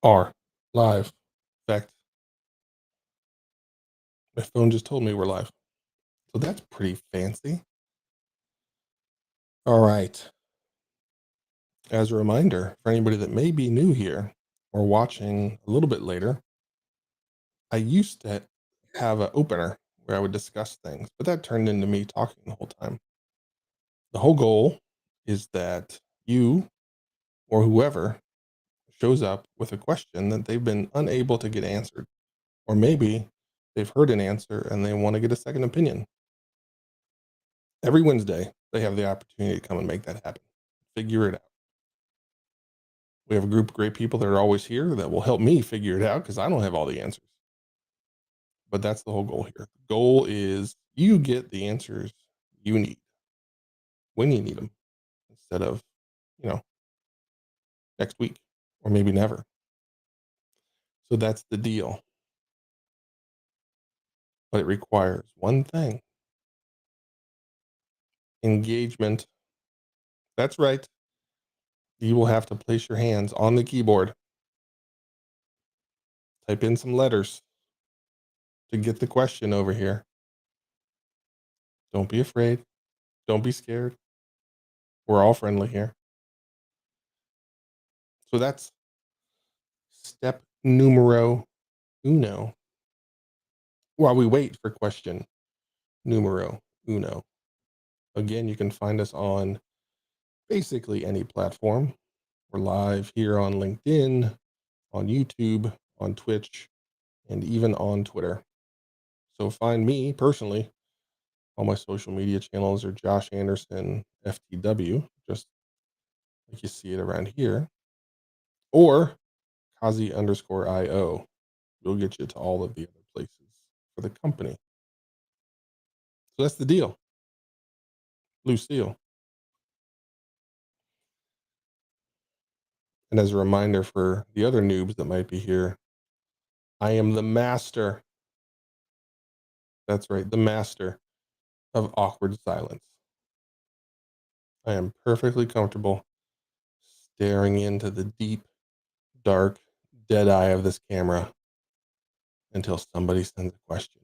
Are live. In fact, my phone just told me we're live. So that's pretty fancy. All right. As a reminder for anybody that may be new here or watching a little bit later, I used to have an opener where I would discuss things, but that turned into me talking the whole time. The whole goal is that you or whoever shows up with a question that they've been unable to get answered, or maybe they've heard an answer and they want to get a second opinion. Every Wednesday, they have the opportunity to come and make that happen. Figure it out. We have a group of great people that are always here that will help me figure it out because I don't have all the answers. But that's the whole goal here. The goal is you get the answers you need when you need them instead of, you know, next week or maybe never. So that's the deal. But it requires one thing: engagement. That's right. You will have to place your hands on the keyboard, type in some letters to get the question over here. Don't be afraid. Don't be scared. We're all friendly here. So that's step numero uno while we wait for question numero uno. Again, you can find us on basically any platform. We're live here on LinkedIn, on YouTube, on Twitch, and even on Twitter. So find me personally. All my social media channels are Josh Anderson FTW, just like you see it around here, or Kazi underscore IO. We'll get you to all of the other places for the company. So that's the deal. Lucille. And as a reminder for the other noobs that might be here, I am the master. That's right, the master of awkward silence. I am perfectly comfortable staring into the deep, dark, dead eye of this camera until somebody sends a question.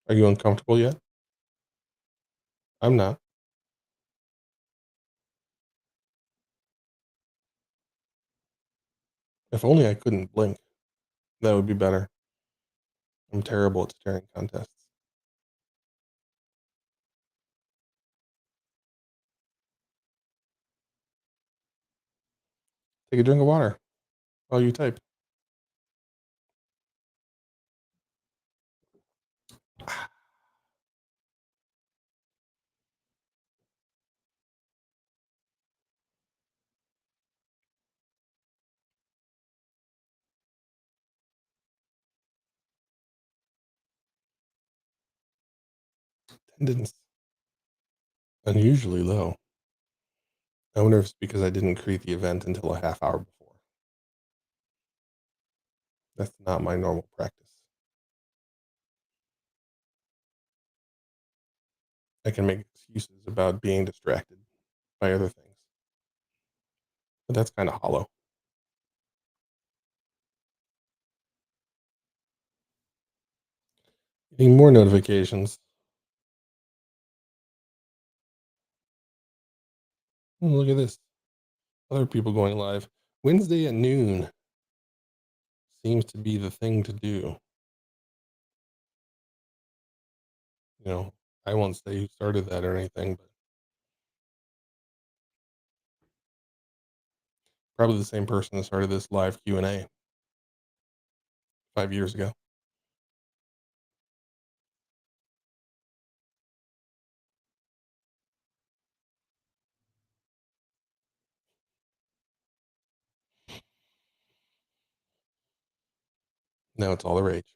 Are you uncomfortable yet? I'm not. If only I couldn't blink. That would be better. I'm terrible at staring contests. Take a drink of water while you type. Attendance unusually low. I wonder if it's because I didn't create the event until a half hour before. That's not my normal practice. I can make excuses about being distracted by other things, but that's kind of hollow. Getting more notifications. Oh, look at this. Other people going live. Wednesday at noon seems to be the thing to do. I won't say who started that or anything, but probably the same person that started this live Q&A 5 years ago. Now it's all the rage,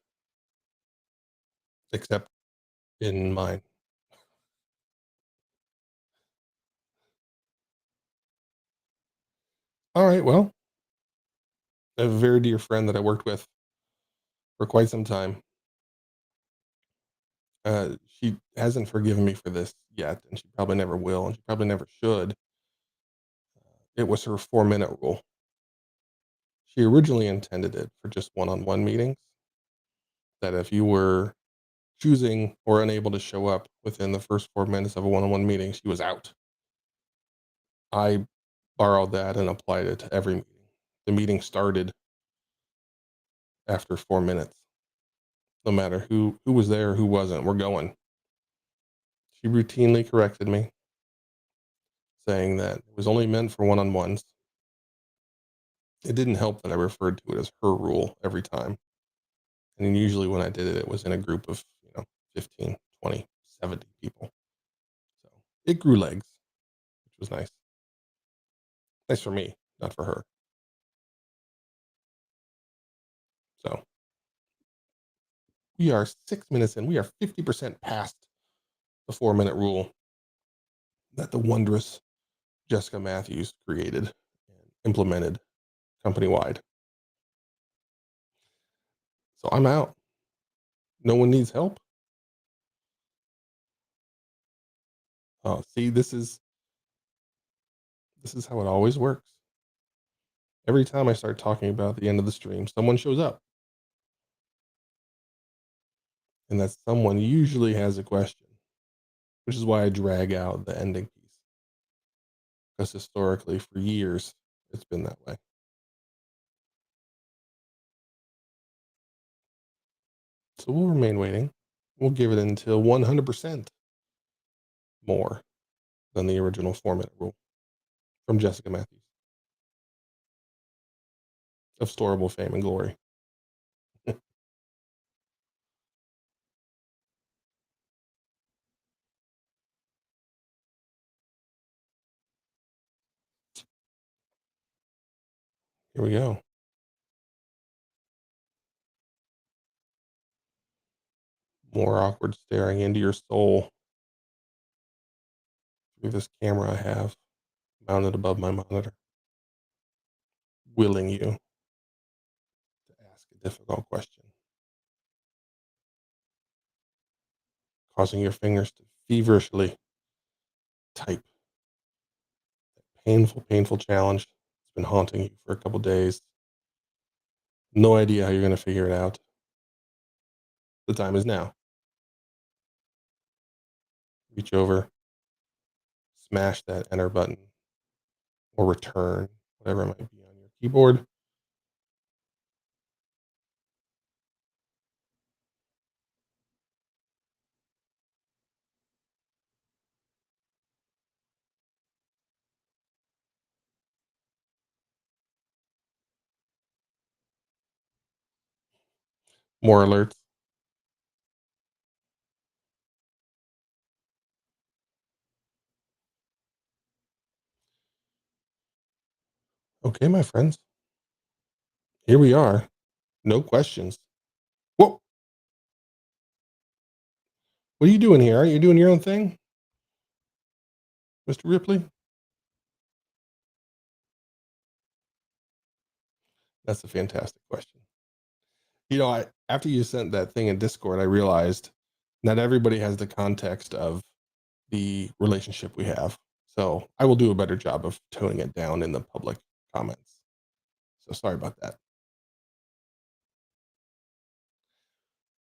except in mine. All right, well, I have a very dear friend that I worked with for quite some time. She hasn't forgiven me for this yet, and she probably never will, and she probably never should. It was her 4-minute rule. She originally intended it for just one-on-one meetings, that if you were choosing or unable to show up within the first 4 minutes of a one-on-one meeting, she was out. I borrowed that and applied it to every meeting. The meeting started after 4 minutes. No matter who was there, who wasn't, we're going. She routinely corrected me, saying that it was only meant for one-on-ones. It didn't help that I referred to it as her rule every time. And usually when I did it, it was in a group of, 15, 20, 70 people. So it grew legs, which was nice. Nice for me, not for her. So we are 6 minutes in. We are 50% past the 4-minute rule that the wondrous Jessica Matthews created and implemented company wide. So I'm out. No one needs help. Oh, see, this is how it always works. Every time I start talking about the end of the stream, someone shows up, and that someone usually has a question, which is why I drag out the ending piece, because historically, for years, it's been that way. So we'll remain waiting. We'll give it until 100% more than the original 4-minute rule from Jessica Matthews of storable fame and glory. Here we go. More awkward staring into your soul through this camera I have mounted above my monitor, willing you to ask a difficult question, causing your fingers to feverishly type. Painful, painful challenge. It's been haunting you for a couple days. No idea how you're going to figure it out. The time is now. Reach over, smash that enter button or return, whatever it might be on your keyboard. More alerts. Okay, my friends, here we are. No questions. Whoa, what are you doing here? Aren't you doing your own thing, Mr. Ripley? That's a fantastic question. I after you sent that thing in Discord, I realized not everybody has the context of the relationship we have. So I will do a better job of toning it down in the public comments. So sorry about that.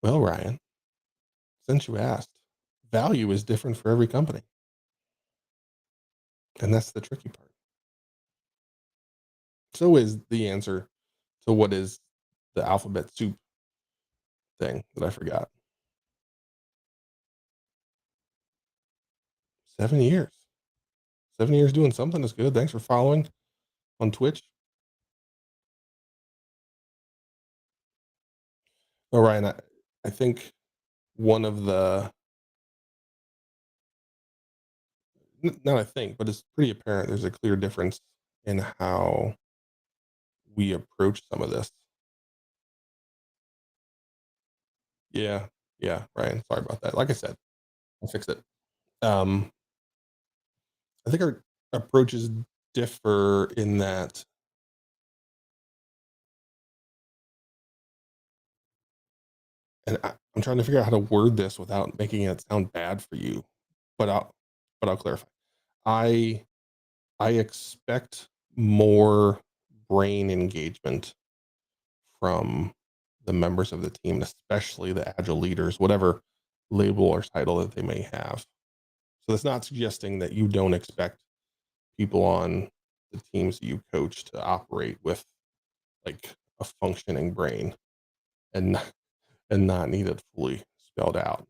Well, Ryan, since you asked, value is different for every company. And that's the tricky part. So is the answer to what is the alphabet soup thing that I forgot. 7 years. 7 years doing something is good. Thanks for following on Twitch. Oh, Ryan, I think one of the, not I think, but it's pretty apparent there's a clear difference in how we approach some of this. Yeah, yeah, Ryan, sorry about that. Like I said, I'll fix it. Um, I think our approaches differ in that and I'm trying to figure out how to word this without making it sound bad for you, but I'll clarify. I I expect more brain engagement from the members of the team, especially the agile leaders, whatever label or title that they may have. So that's not suggesting that you don't expect people on the teams that you coach to operate with like a functioning brain and not need it fully spelled out.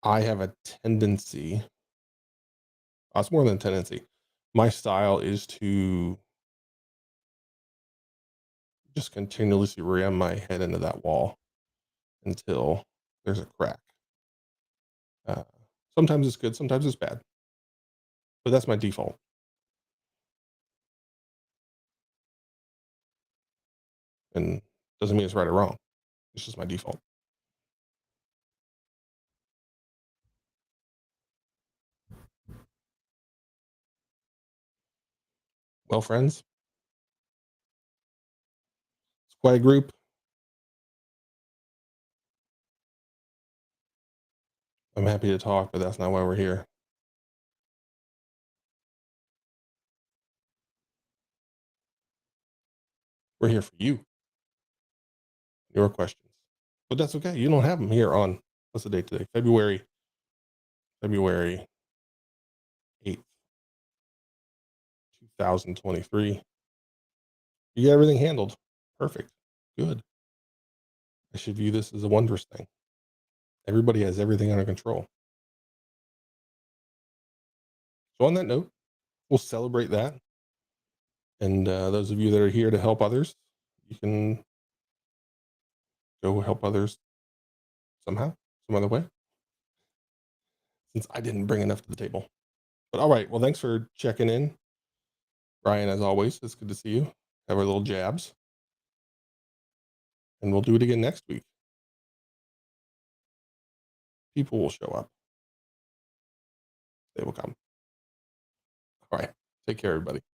I have a tendency, it's more than a tendency. My style is to just continuously ram my head into that wall until there's a crack. Uh, Sometimes it's good, sometimes it's bad, but that's my default. And doesn't mean it's right or wrong. It's just my default. Well, friends, it's quite a group. I'm happy to talk, but that's not why we're here. We're here for you, your questions. But that's okay. You don't have them here on, what's the date today? February 8th, 2023. You got everything handled. Perfect. Good. I should view this as a wondrous thing. Everybody has everything under control. So on that note, we'll celebrate that. And those of you that are here to help others, you can go help others somehow, some other way, since I didn't bring enough to the table. But all right. Well, thanks for checking in, Ryan. As always, it's good to see you. Have our little jabs, and we'll do it again next week. People will show up. They will come. All right. Take care, everybody.